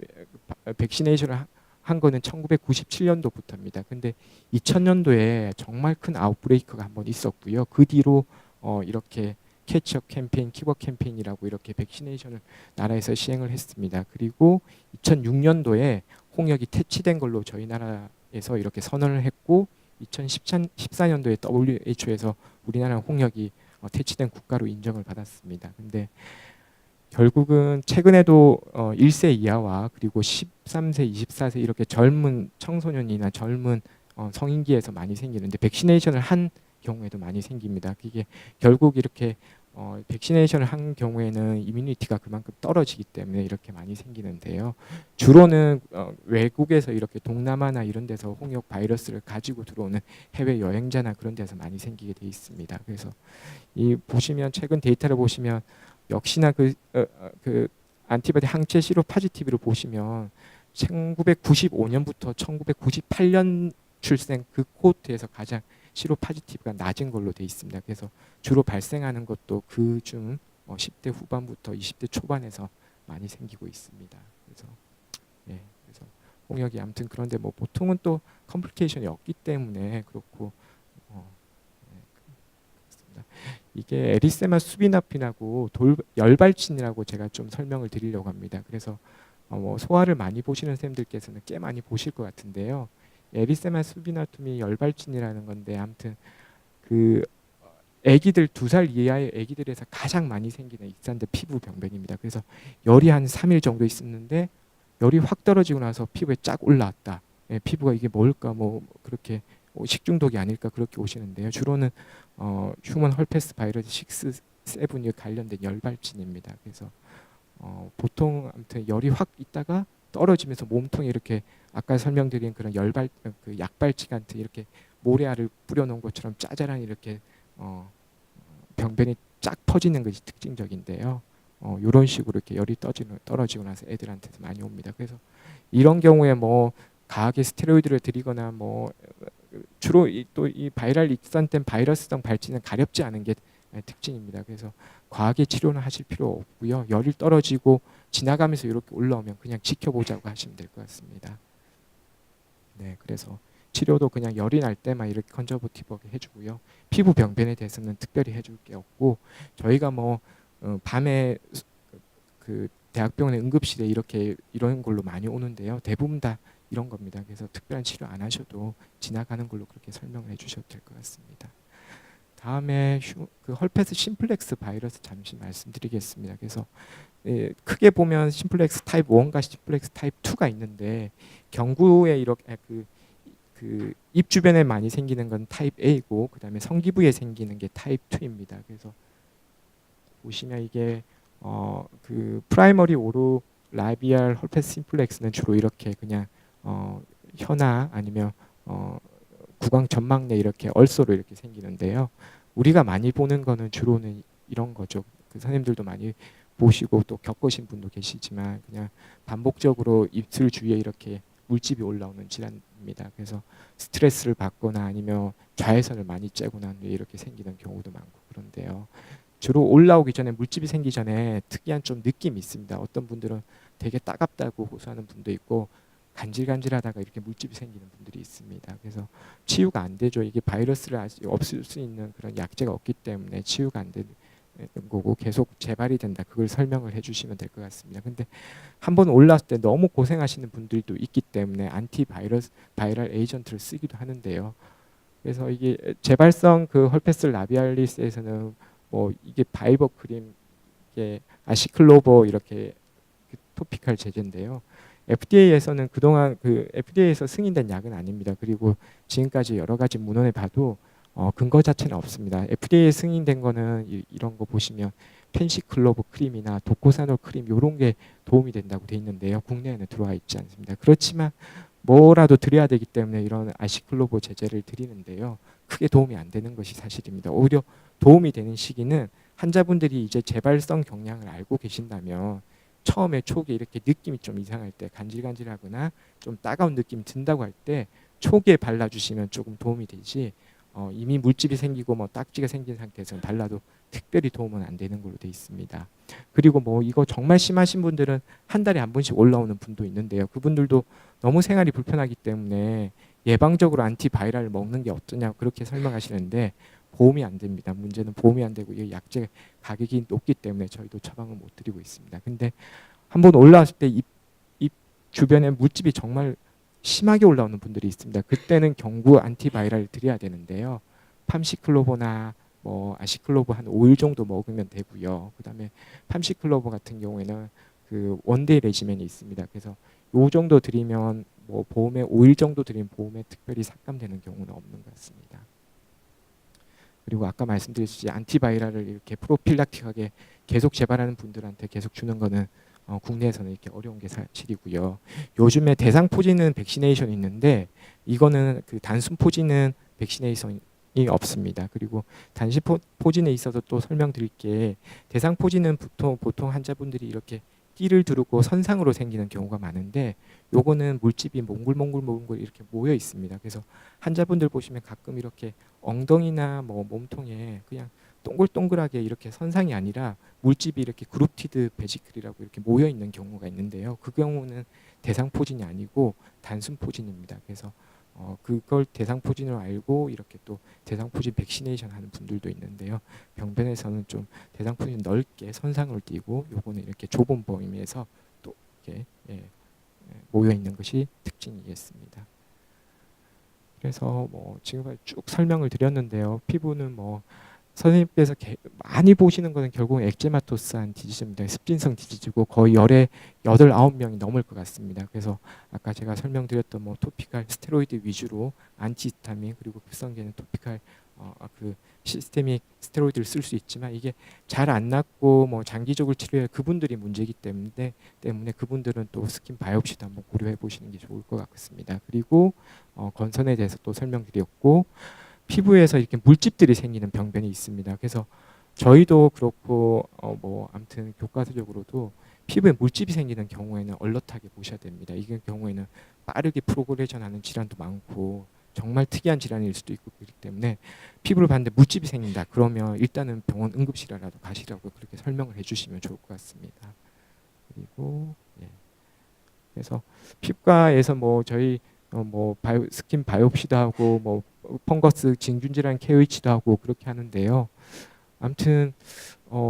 백시네이션을 한 거는 1997년도부터입니다. 근데 2000년도에 정말 큰 아웃브레이크가 한번 있었고요. 그 뒤로 이렇게 캐치업 캠페인, 킥업 캠페인이라고 이렇게 백시네이션을 나라에서 시행을 했습니다. 그리고 2006년도에 홍역이 퇴치된 걸로 저희 나라에서 이렇게 선언을 했고 2014년도에 WHO에서 우리나라 홍역이 퇴치된 국가로 인정을 받았습니다. 근데 결국은 최근에도 1세 이하와 그리고 13세, 24세 이렇게 젊은 청소년이나 젊은 성인기에서 많이 생기는데 백시네이션을 한 경우에도 많이 생깁니다. 이게 결국 이렇게 백시네이션을 한 경우에는 이뮤니티가 그만큼 떨어지기 때문에 이렇게 많이 생기는데요. 주로는 외국에서 이렇게 동남아나 이런 데서 홍역 바이러스를 가지고 들어오는 해외 여행자나 그런 데서 많이 생기게 돼 있습니다. 그래서 이 보시면 최근 데이터를 보시면 역시나 그 안티바디 항체 시로 파지티브를 보시면 1995년부터 1998년 출생 그 코호트에서 가장 시로 파지티브가 낮은 걸로 돼 있습니다. 그래서 주로 발생하는 것도 그중 10대 후반부터 20대 초반에서 많이 생기고 있습니다. 그래서 그래서 홍역이 아무튼 그런데 뭐 보통은 또 컴플리케이션이 없기 때문에 그렇고 그렇습니다. 이게 에리세마 수비나핀하고 열발진이라고 제가 좀 설명을 드리려고 합니다. 그래서 뭐 소아를 많이 보시는 선생님들께서는 꽤 많이 보실 것 같은데요. 에리세마 수비나툼이 열발진이라는 건데 아무튼 그 아기들 2살 이하의 아기들에서 가장 많이 생기는 익산데 피부 병변입니다. 그래서 열이 한 3일 정도 있었는데 열이 확 떨어지고 나서 피부에 쫙 올라왔다. 피부가 이게 뭘까 뭐 그렇게 식중독이 아닐까 그렇게 오시는데요. 주로는 휴먼 헐페스 바이러스 6, 7이 관련된 열발진입니다. 그래서 보통 아무튼 열이 확 있다가 떨어지면서 몸통에 이렇게 아까 설명드린 그런 그 약발치 같은 이렇게 모래알을 뿌려놓은 것처럼 짜잘한 이렇게 병변이 쫙 퍼지는 것이 특징적인데요. 이런 식으로 이렇게 열이 떨어지고 나서 애들한테서 많이 옵니다. 그래서 이런 경우에 뭐 과하게 스테로이드를 드리거나 뭐 주로 또 이 바이럴 익산된 바이러스성 발진은 가렵지 않은 게 특징입니다. 그래서 과하게 치료는 하실 필요 없고요. 열이 떨어지고 지나가면서 이렇게 올라오면 그냥 지켜보자고 하시면 될 것 같습니다. 네, 그래서 치료도 그냥 열이 날 때만 이렇게 컨저버티브하게 해주고요. 피부 병변에 대해서는 특별히 해줄 게 없고 저희가 뭐 밤에 그 대학병원의 응급실에 이렇게 이런 걸로 많이 오는데요. 대부분 다 이런 겁니다. 그래서 특별한 치료 안 하셔도 지나가는 걸로 그렇게 설명을 해주셔도 될 것 같습니다. 다음에 그 헐페스 심플렉스 바이러스 잠시 말씀드리겠습니다. 그래서 크게 보면 심플렉스 타입 1과 심플렉스 타입 2가 있는데 경구에 이렇게 그 입 주변에 많이 생기는 건 타입 A고 그다음에 성기부에 생기는 게 타입 2입니다. 그래서 보시면 이게 그 프라이머리 오로 라비알 헐페스 심플렉스는 주로 이렇게 그냥 혀나 아니면 구강 점막 내 이렇게 얼소로 이렇게 생기는데요. 우리가 많이 보는 거는 주로는 이런 거죠. 그 선생님들도 많이 보시고 또 겪으신 분도 계시지만 그냥 반복적으로 입술 주위에 이렇게 물집이 올라오는 질환입니다. 그래서 스트레스를 받거나 아니면 자외선을 많이 쬐고 난 뒤에 이렇게 생기는 경우도 많고 그런데요. 주로 올라오기 전에 물집이 생기기 전에 특이한 좀 느낌이 있습니다. 어떤 분들은 되게 따갑다고 호소하는 분도 있고 간질간질하다가 이렇게 물집이 생기는 분들이 있습니다. 그래서 치유가 안 되죠. 이게 바이러스를 없앨 수 있는 그런 약제가 없기 때문에 치유가 안 되는 거고 계속 재발이 된다. 그걸 설명을 해주시면 될 것 같습니다. 근데 한번 올랐을 때 너무 고생하시는 분들도 있기 때문에 바이럴 에이전트를 쓰기도 하는데요. 그래서 이게 재발성 그 헐페스 라비알리스에서는 뭐 이게 바이버 크림, 이게 아시클로버 이렇게 토피칼 제제인데요. FDA에서는 그동안 그 FDA에서 승인된 약은 아닙니다. 그리고 지금까지 여러 가지 문헌에 봐도 근거 자체는 없습니다. FDA에 승인된 거는 이런 거 보시면 펜시클로버 크림이나 도코사놀 크림 이런 게 도움이 된다고 돼 있는데요. 국내에는 들어와 있지 않습니다. 그렇지만 뭐라도 드려야 되기 때문에 이런 아시클로보 제제를 드리는데요. 크게 도움이 안 되는 것이 사실입니다. 오히려 도움이 되는 시기는 환자분들이 이제 재발성 경량을 알고 계신다면 처음에 초기에 이렇게 느낌이 좀 이상할 때 간질간질하거나 좀 따가운 느낌이 든다고 할 때 초기에 발라주시면 조금 도움이 되지 이미 물집이 생기고 뭐 딱지가 생긴 상태에서는 발라도 특별히 도움은 안 되는 걸로 돼 있습니다. 그리고 뭐 이거 정말 심하신 분들은 한 달에 한 번씩 올라오는 분도 있는데요. 그분들도 너무 생활이 불편하기 때문에 예방적으로 안티바이럴을 먹는 게 어떠냐 그렇게 설명하시는데 보험이 안 됩니다. 문제는 보험이 안 되고 이 약제 가격이 높기 때문에 저희도 처방을 못 드리고 있습니다. 근데 한번 올라왔을 때 입 주변에 물집이 정말 심하게 올라오는 분들이 있습니다. 그때는 경구 안티바이럴을 드려야 되는데요. 팜시클로버나 뭐 아시클로버 한 5일 정도 먹으면 되고요. 그다음에 팜시클로버 같은 경우에는 그 원데이 레지멘이 있습니다. 그래서 요 정도 드리면 뭐 보험에 5일 정도 드리면 보험에 특별히 삭감되는 경우는 없는 것 같습니다. 그리고 아까 말씀드렸듯이 안티바이럴을 이렇게 프로필락틱하게 계속 재발하는 분들한테 계속 주는 거는 국내에서는 이렇게 어려운 게 사실이고요. 요즘에 대상포진은 백시네이션이 있는데 이거는 그 단순포진은 백시네이션이 없습니다. 그리고 단순포진에 있어서 또 설명드릴 게 대상포진은 보통 환자분들이 이렇게 띠를 두르고 선상으로 생기는 경우가 많은데 요거는 물집이 몽글몽글 이렇게 모여 있습니다. 그래서 환자분들 보시면 가끔 이렇게 엉덩이나 뭐 몸통에 그냥 동글동글하게 이렇게 선상이 아니라 물집이 이렇게 그룹티드 베지클이라고 이렇게 모여 있는 경우가 있는데요. 그 경우는 대상포진이 아니고 단순포진입니다. 그래서 그걸 대상포진으로 알고 이렇게 또 대상포진 백시네이션 하는 분들도 있는데요. 병변에서는 좀 대상포진 넓게 선상을 띄고 요거는 이렇게 좁은 범위에서 또 이렇게 모여 있는 것이 특징이겠습니다. 그래서 뭐 지금까지 쭉 설명을 드렸는데요. 피부는 뭐 선생님께서 많이 보시는 것은 결국 엑제마토스한 디지즈입니다. 습진성 디지즈고 거의 열에 8, 9명이 넘을 것 같습니다. 그래서 아까 제가 설명드렸던 뭐 토피칼 스테로이드 위주로 안티히스타민 그리고 급성계는 토피칼 그 시스테믹 스테로이드를 쓸 수 있지만 이게 잘 안 낫고 뭐 장기적으로 치료해 그분들이 문제이기 때문에 그분들은 또 스킨 바이옵시도 한번 고려해 보시는 게 좋을 것 같습니다. 그리고 건선에 대해서 또 설명드렸고 피부에서 이렇게 물집들이 생기는 병변이 있습니다. 그래서 저희도 그렇고 뭐 아무튼 교과서적으로도 피부에 물집이 생기는 경우에는 얼럿하게 보셔야 됩니다. 이 경우에는 빠르게 프로그레션하는 질환도 많고 정말 특이한 질환일 수도 있고 그렇기 때문에 피부를 봤는데 물집이 생긴다. 그러면 일단은 병원 응급실이라도 가시라고 그렇게 설명을 해주시면 좋을 것 같습니다. 그리고 그래서 피부과에서 뭐 저희 뭐 스킨 바이옵시도 하고 뭐 펑거스 진균질환 KOH도 하고 그렇게 하는데요. 아무튼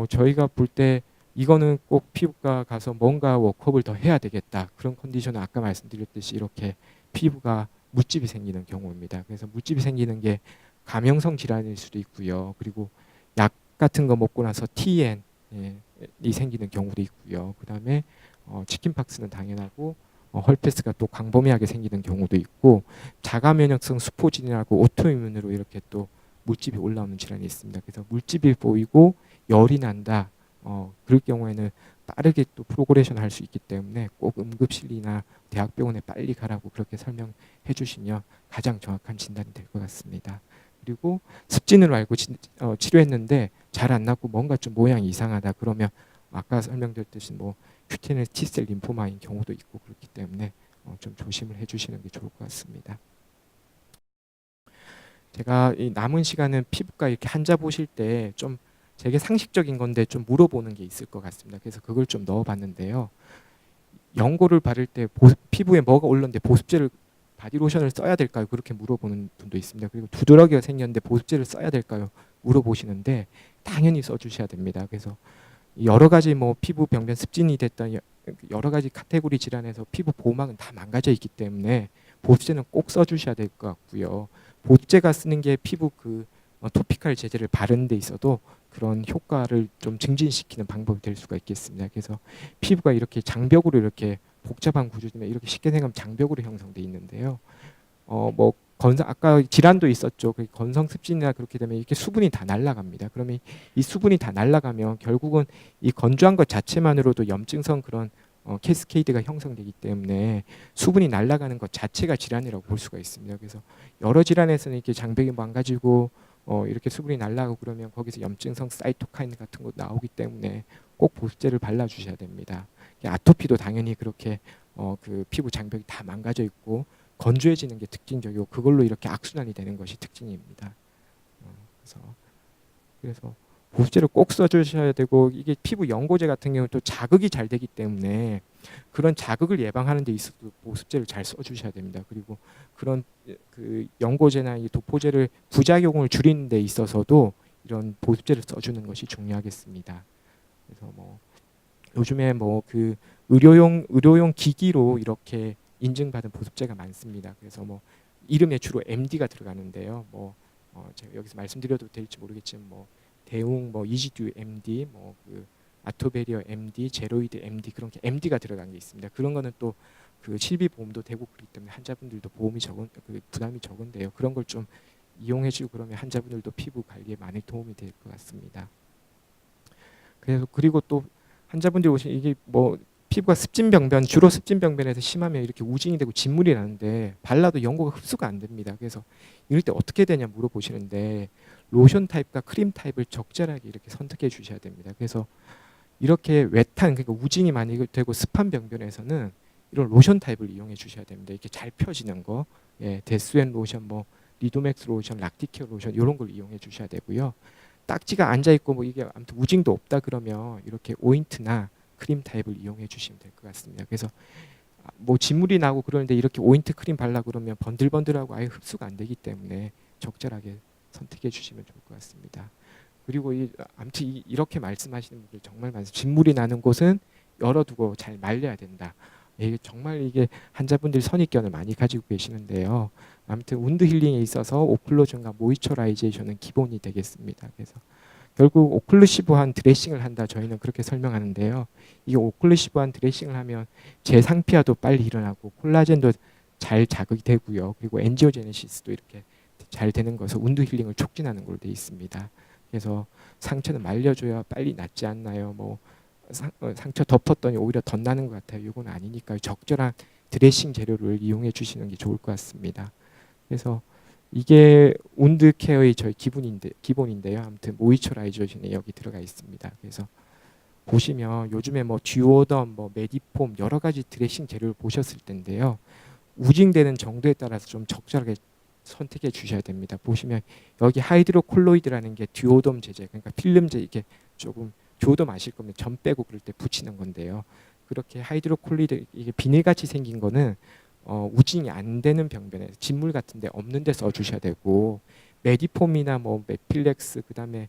저희가 볼 때 이거는 꼭 피부과 가서 뭔가 워크업을 더 해야 되겠다. 그런 컨디션은 아까 말씀드렸듯이 이렇게 피부가 물집이 생기는 경우입니다. 그래서 물집이 생기는 게 감염성 질환일 수도 있고요. 그리고 약 같은 거 먹고 나서 TN이 생기는 경우도 있고요. 그다음에 치킨박스는 당연하고 헐페스가 또 광범위하게 생기는 경우도 있고 자가면역성 수포진이라고 오토이문으로 이렇게 또 물집이 올라오는 질환이 있습니다. 그래서 물집이 보이고 열이 난다. 그럴 경우에는 빠르게 또 프로그레션 할 수 있기 때문에 꼭 응급실이나 대학병원에 빨리 가라고 그렇게 설명해 주시면 가장 정확한 진단이 될 것 같습니다. 그리고 습진으로 알고 치료했는데 잘 안 낫고 뭔가 좀 모양이 이상하다 그러면 아까 설명드렸듯이 뭐 큐테너스 T셀 림포마인 경우도 있고 그렇기 때문에 좀 조심을 해주시는 게 좋을 것 같습니다. 제가 이 남은 시간은 피부과 이렇게 환자 보실 때 좀 되게 상식적인 건데 좀 물어보는 게 있을 것 같습니다. 그래서 그걸 좀 넣어봤는데요. 연고를 바를 때 피부에 뭐가 올랐는데 보습제를 바디로션을 써야 될까요? 그렇게 물어보는 분도 있습니다. 그리고 두드러기가 생겼는데 보습제를 써야 될까요? 물어보시는데 당연히 써주셔야 됩니다. 그래서 여러 가지 뭐 피부 병변 습진이 됐던 여러 가지 카테고리 질환에서 피부 보호막은 다 망가져 있기 때문에 보습제는 꼭 써주셔야 될 것 같고요. 보습제가 쓰는 게 피부 그 토피칼 제제를 바르는 데 있어도 그런 효과를 좀 증진시키는 방법이 될 수가 있겠습니다. 그래서 피부가 이렇게 장벽으로 이렇게 복잡한 구조지만 이렇게 쉽게 생각하면 장벽으로 형성돼 있는데요. 뭐 아까 질환도 있었죠. 그 건성 습진이나 그렇게 되면 이렇게 수분이 다 날아갑니다. 그러면 이 수분이 다 날아가면 결국은 이 건조한 것 자체만으로도 염증성 그런 캐스케이드가 형성되기 때문에 수분이 날아가는 것 자체가 질환이라고 볼 수가 있습니다. 그래서 여러 질환에서는 이렇게 장벽이 망가지고 이렇게 수분이 날아가고 그러면 거기서 염증성 사이토카인 같은 거 나오기 때문에 꼭 보습제를 발라주셔야 됩니다. 아토피도 당연히 그렇게 그 피부 장벽이 다 망가져 있고 건조해지는 게 특징적이고 그걸로 이렇게 악순환이 되는 것이 특징입니다. 그래서 보습제를 꼭 써주셔야 되고 이게 피부 연고제 같은 경우는 또 자극이 잘 되기 때문에 그런 자극을 예방하는 데 있어도 보습제를 잘 써주셔야 됩니다. 그리고 그런 그 연고제나 이 도포제를 부작용을 줄이는 데 있어서도 이런 보습제를 써주는 것이 중요하겠습니다. 그래서 뭐 요즘에 뭐 그 의료용 기기로 이렇게 인증받은 보습제가 많습니다. 그래서 뭐 이름에 주로 MD가 들어가는데요. 뭐 제가 여기서 말씀드려도 될지 모르겠지만 뭐 대웅 뭐 이지듀 MD 뭐 그 아토베리어 MD 제로이드 MD 그런 게 MD가 들어간 게 있습니다. 그런 거는 또 그 실비 보험도 되고 그렇기 때문에 환자분들도 보험이 적은 그 부담이 적은데요. 그런 걸 좀 이용해주고 그러면 환자분들도 피부 관리에 많이 도움이 될 것 같습니다. 그래서 그리고 또 환자분들이 오시면 이게 뭐 피부가 습진병변 주로 습진병변에서 심하면 이렇게 우징이 되고 진물이 나는데 발라도 연고가 흡수가 안 됩니다. 그래서 이럴 때 어떻게 되냐 물어보시는데 로션 타입과 크림 타입을 적절하게 이렇게 선택해 주셔야 됩니다. 그래서 이렇게 웨트한 그러니까 우징이 많이 되고 습한 병변에서는 이런 로션 타입을 이용해 주셔야 됩니다. 이렇게 잘 펴지는 거, 데스웬 로션, 뭐 리도맥스 로션, 락티케어 로션 이런 걸 이용해 주셔야 되고요. 딱지가 앉아 있고 뭐 이게 아무튼 우징도 없다 그러면 이렇게 오인트나 크림 타입을 이용해 주시면 될 것 같습니다. 그래서 뭐 진물이 나고 그러는데 이렇게 오인트 크림 발라 그러면 번들번들하고 아예 흡수가 안 되기 때문에 적절하게 선택해 주시면 좋을 것 같습니다. 그리고 아무튼 이렇게 말씀하시는 분들 정말 많습니다. 진물이 나는 곳은 열어두고 잘 말려야 된다. 이게 정말 이게 환자분들 선입견을 많이 가지고 계시는데요. 아무튼 운드 힐링에 있어서 오클루전과 모이처라이제이션은 기본이 되겠습니다. 그래서 결국 오클루시브한 드레싱을 한다 저희는 그렇게 설명하는데요. 이 오클루시브한 드레싱을 하면 재상피화도 빨리 일어나고 콜라겐도 잘 자극이 되고요. 그리고 엔지오제네시스도 이렇게 잘 되는 것은 운드 힐링을 촉진하는 걸로 되어 있습니다. 그래서 상처는 말려줘야 빨리 낫지 않나요? 뭐 상처 덮었더니 오히려 덧나는 것 같아요. 이건 아니니까 적절한 드레싱 재료를 이용해 주시는 게 좋을 것 같습니다. 그래서 이게 운드 케어의 저희 기본인데요. 아무튼 모이처라이제이션에 여기 들어가 있습니다. 그래서 보시면 요즘에 뭐 듀오덤, 뭐 메디폼 여러 가지 드레싱 재료를 보셨을 텐데요. 우징되는 정도에 따라서 좀 적절하게 선택해 주셔야 됩니다. 보시면 여기 하이드로콜로이드라는 게 듀오덤 제제, 그러니까 필름제 이게 조금 듀오덤 아실 겁니다. 점 빼고 그럴 때 붙이는 건데요. 그렇게 하이드로콜로이드 이게 비닐같이 생긴 거는 우징이 안 되는 병변에 진물 같은데 없는데 써주셔야 되고 메디폼이나 뭐 메필렉스 그다음에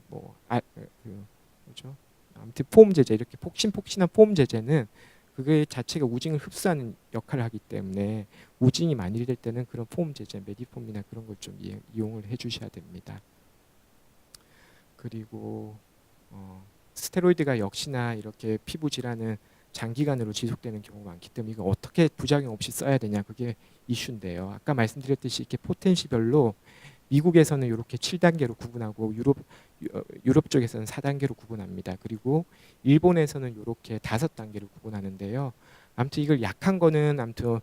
뭐죠? 아무튼 폼 제제 이렇게 폭신폭신한 폼 제제는 그게 자체가 우징을 흡수하는 역할을 하기 때문에 우징이 많이 될 때는 그런 폼 제제, 메디폼이나 그런 걸 좀 이용을 해주셔야 됩니다. 그리고 스테로이드가 역시나 이렇게 피부 질환은 장기간으로 지속되는 경우가 많기 때문에 이거 어떻게 부작용 없이 써야 되냐 그게 이슈인데요. 아까 말씀드렸듯이 이렇게 포텐시별로 미국에서는 이렇게 7단계로 구분하고 유럽 쪽에서는 4단계로 구분합니다. 그리고 일본에서는 이렇게 5단계로 구분하는데요. 아무튼 이걸 약한 거는 아무튼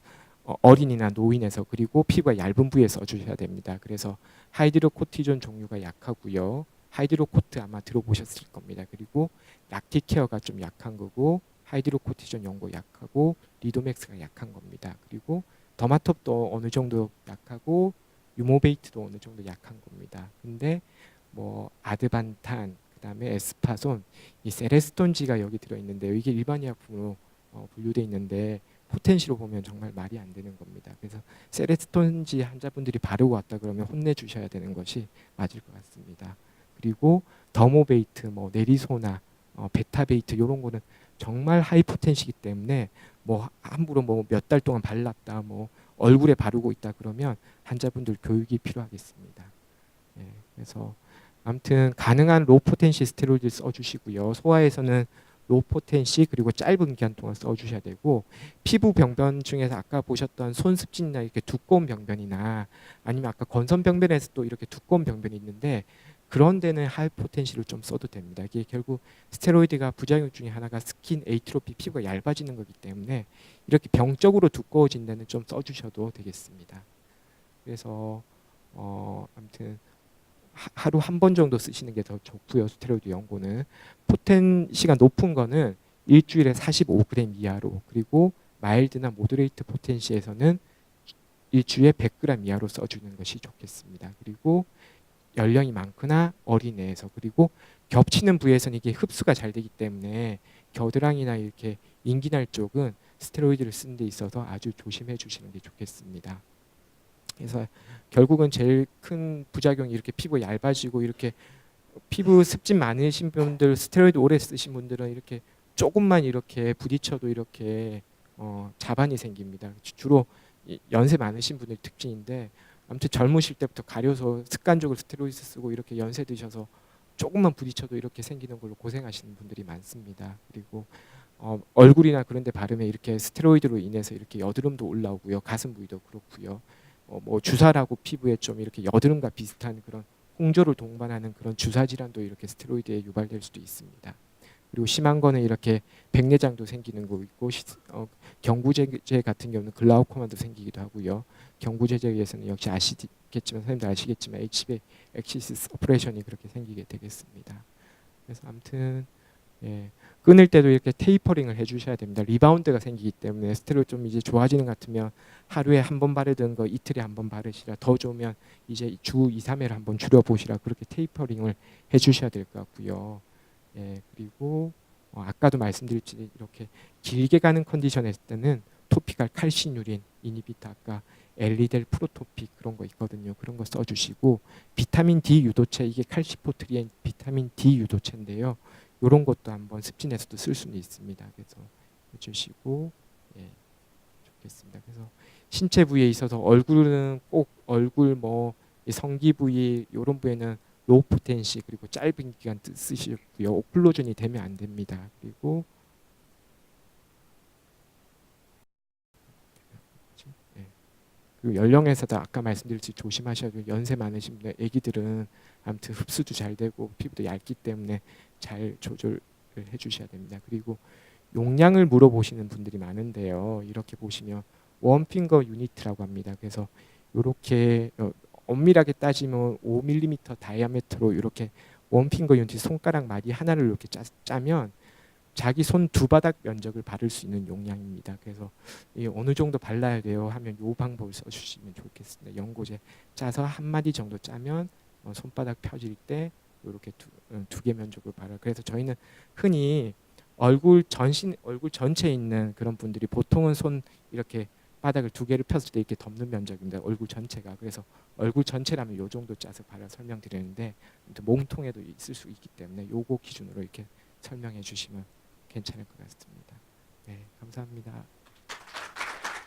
어린이나 노인에서 그리고 피부가 얇은 부위에 써주셔야 됩니다. 그래서 하이드로코티존 종류가 약하고요. 하이드로코트 아마 들어보셨을 겁니다. 그리고 락티케어가 좀 약한 거고 하이드로코티존 연고 약하고 리도맥스가 약한 겁니다. 그리고 더마톱도 어느 정도 약하고 유모베이트도 어느 정도 약한 겁니다. 근데 뭐 아드반탄 그다음에 에스파손 이 세레스톤지가 여기 들어 있는데요. 이게 일반 의약품으로 분류돼 있는데 포텐시로 보면 정말 말이 안 되는 겁니다. 그래서 세레스톤지 환자분들이 바르고 왔다 그러면 혼내주셔야 되는 것이 맞을 것 같습니다. 그리고 더모베이트, 뭐 네리소나, 베타베이트 이런 거는 정말 하이포텐시이기 때문에 뭐 함부로 뭐 몇 달 동안 발랐다, 뭐 얼굴에 바르고 있다 그러면 환자분들 교육이 필요하겠습니다. 그래서 아무튼 가능한 로포텐시 스테로이드 써주시고요. 소아에서는 로포텐시 그리고 짧은 기간 동안 써주셔야 되고 피부 병변 중에서 아까 보셨던 손습진이나 이렇게 두꺼운 병변이나 아니면 아까 건선 병변에서 또 이렇게 두꺼운 병변이 있는데 그런 데는 하이 포텐시를 좀 써도 됩니다. 이게 결국 스테로이드가 부작용 중에 하나가 스킨 에이트로피, 피부가 얇아지는 거기 때문에 이렇게 병적으로 두꺼워진 데는 좀 써주셔도 되겠습니다. 그래서 아무튼 하루 한 번 정도 쓰시는 게 더 좋고요. 스테로이드 연고는 포텐시가 높은 거는 일주일에 45g 이하로, 그리고 마일드나 모더레이트 포텐시에서는 일주일에 100g 이하로 써주는 것이 좋겠습니다. 그리고 연령이 많거나 어린애에서, 그리고 겹치는 부위에서는 이게 흡수가 잘 되기 때문에 겨드랑이나 이렇게 인기날 쪽은 스테로이드를 쓰는 데 있어서 아주 조심해 주시는 게 좋겠습니다. 그래서 결국은 제일 큰 부작용이 이렇게 피부 얇아지고, 이렇게 피부 습진 많으신 분들, 스테로이드 오래 쓰신 분들은 이렇게 조금만 이렇게 부딪혀도 이렇게 자반이 생깁니다. 주로 연세 많으신 분들 특징인데, 아무튼 젊으실 때부터 가려서 습관적으로 스테로이드 쓰고 이렇게 연세 드셔서 조금만 부딪혀도 이렇게 생기는 걸로 고생하시는 분들이 많습니다. 그리고 얼굴이나 그런 데 바르면 이렇게 스테로이드로 인해서 이렇게 여드름도 올라오고요. 가슴 부위도 그렇고요. 뭐 주사라고 피부에 좀 이렇게 여드름과 비슷한 그런 홍조를 동반하는 그런 주사 질환도 이렇게 스테로이드에 유발될 수도 있습니다. 그리고 심한 거는 이렇게 백내장도 생기는 거 있고, 경구제제 같은 경우는 글라우코마도 생기기도 하고요. 경구제제에 의해서는 역시 아시겠지만, 선생님도 아시겠지만 HB 엑시스 서프레션이 그렇게 생기게 되겠습니다. 그래서 아무튼 끊을 때도 이렇게 테이퍼링을 해주셔야 됩니다. 리바운드가 생기기 때문에 스테로이드 좀 이제 좋아지는 것 같으면 하루에 한 번 바르던 거 이틀에 한 번 바르시라, 더 좋으면 이제 주 2, 3회를 한번 줄여보시라, 그렇게 테이퍼링을 해주셔야 될 것 같고요. 그리고 아까도 말씀드렸지, 이렇게 길게 가는 컨디션에 있을 때는 토피칼 칼시뉴린 이니비타, 아까 엘리델 프로토픽 그런 거 있거든요. 그런 거 써주시고, 비타민 D 유도체, 이게 칼시포트리엔 비타민 D 유도체인데요. 이런 것도 한번 습진에서도 쓸 수는 있습니다. 그래서 해주시고 좋겠습니다. 그래서 신체 부위에 있어서 얼굴은 꼭 얼굴 성기 부위 이런 부위는 로우 포텐시, 그리고 짧은 기간 쓰시고요. 오클루전이 되면 안 됩니다. 그리고 그리고 연령에서도 아까 말씀드렸듯이 조심하셔야 돼요. 연세 많으신 분들, 아기들은 아무튼 흡수도 잘 되고 피부도 얇기 때문에 잘 조절을 해주셔야 됩니다. 그리고 용량을 물어보시는 분들이 많은데요. 이렇게 보시면 원핑거 유니트라고 합니다. 그래서 이렇게 엄밀하게 따지면 5mm 다이아메터로 이렇게 원핑거 유니트, 손가락 마디 하나를 이렇게 짜면 자기 손 두 바닥 면적을 바를 수 있는 용량입니다. 그래서 어느 정도 발라야 돼요 하면 이 방법을 써주시면 좋겠습니다. 연고제 짜서 한 마디 정도 짜면 손바닥 펴질 때 이렇게 두 개 면적을 발라. 그래서 저희는 흔히 얼굴 전체에 있는 그런 분들이 보통은 손 이렇게 바닥을 두 개를 폈을 때 이렇게 덮는 면적입니다. 얼굴 전체가. 그래서 얼굴 전체라면 이 정도 짜서 발라 설명드리는데, 몸통에도 있을 수 있기 때문에 요거 기준으로 이렇게 설명해 주시면 괜찮을 것 같습니다. 네, 감사합니다.